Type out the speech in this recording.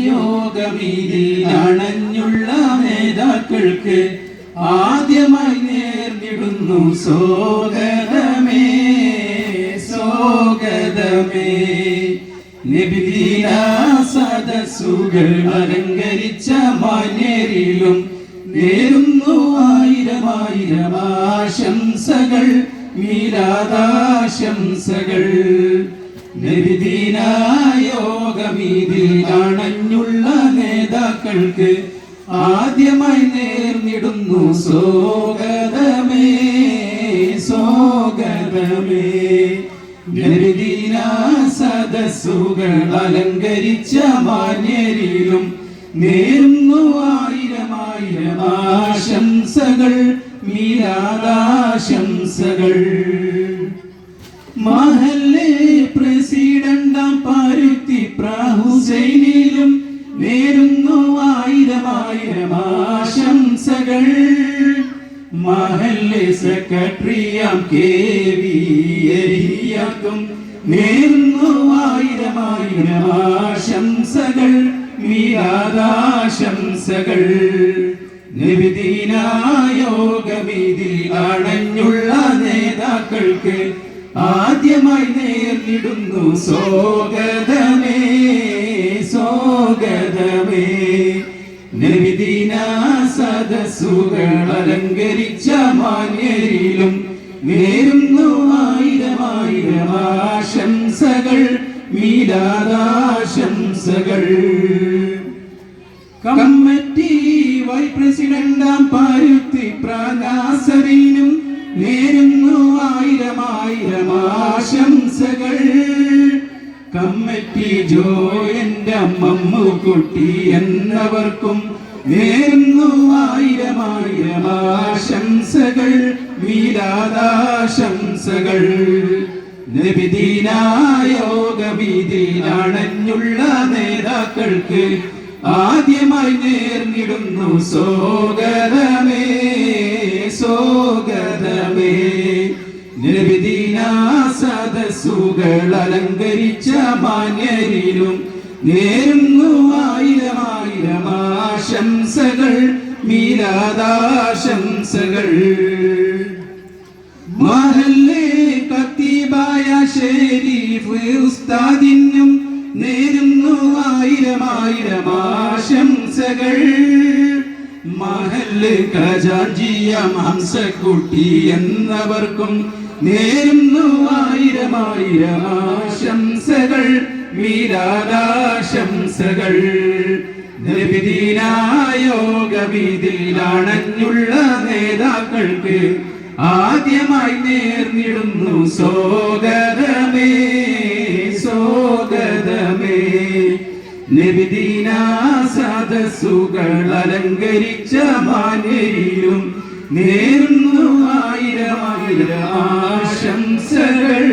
യോഗവീതിയിൽ അണഞ്ഞുള്ള നേതാക്കൾക്ക് ആദ്യമായി നേർന്നിടുന്നു സ്വാഗതമേ സ്വാഗതമേ. നബിദിന സദസ്സുകൾ അലങ്കരിച്ച മാന്യരിലും നേരുന്നു ആയിരം ആയിരം ആശംസകൾ മീലാദാശംസകൾ. നബിദിന യോഗവീതിയിൽ അണഞ്ഞുള്ള നേതാക്കൾക്ക് ആദ്യമായി നേർന്നിടുന്നു സ്വാഗതമേ സ്വാഗതമേ. നബിദിന സദസ്സുകൾ അലങ്കരിച്ച മാന്യരിലും നേരുന്നു ആയിരം ആയിരം ആശംസകൾ മീലാദാശംസകൾ. മഹല്ലെ പ്രസിഡന്റാം പരുത്തിപ്ര ഹുസൈനിലും നേരുന്നു ആയിരം ആയിരം ആശംസകൾ. മഹല്ലെ സെക്രട്ടറിയാം KV യഹിയാക്കും നേരുന്നു ആയിരം ആയിരം ആശംസകൾ മീലാദാശംസകൾ. നബിദിന യോഗവീതിയിൽ അണഞ്ഞുള്ള നേതാക്കൾക്ക് ആദ്യമായി നേർന്നിടുന്നു സ്വാഗതമേ സ്വാഗതമേ. നബിദിന സദസ്സുകൾ അലങ്കരിച്ച മാന്യരിലും നേരുന്നു ആയിരം ആയിരം ആശംസകൾ മീലാദാശംസകൾ. കമ്മിറ്റി വൈസ് പ്രസിഡന്റാം പരുത്തിപ്ര നാസറിനും നേരുന്നു ആയിരം ആയിരം ആശംസകൾ. കമ്മിറ്റി ജോയന്റെ മമ്മുക്കുട്ടി എന്നവർക്കും നേരുന്നു ആയിരം ആയിരം ആശംസകൾ മീലാദാശംസകൾ. നബിദിന യോഗവീതിയിൽ അണഞ്ഞുള്ള നേതാക്കൾക്ക് ആദ്യമായി നേർന്നിടുന്നു സ്വാഗതമേ സ്വാഗതമേ. നബിദിന സദസ്സുകൾ അലങ്കരിച്ച മാന്യരിലും നേരുന്നു ആയിരം ആയിരം ആശംസകൾ മീലാദാശംസകൾ. മഹല്ലെ ഖത്തീബായ ഷരീഫ് ഉസ്താദിനും നേരുന്നു ആയിരം ആയിരം ആശംസകൾ. മഹല്ല് ഖജാൻജിയാം ഹംസക്കുട്ടി എന്നവർക്കും നേരുന്നു ആയിരം ആയിരം ആശംസകൾ മീലാദാശംസകൾ. നബിദിന യോഗവീതിയിൽ അണഞ്ഞുള്ള നേതാക്കൾക്ക് ആദ്യമായി നേർന്നിടുന്നു സ്വാഗതമേ സ്വാഗതമേ. നബിദിന സദസ്സുകൾ അലങ്കരിച്ച മാന്യരിലും നേരുന്നു ആയിരം ആയിരം ആശംസകൾ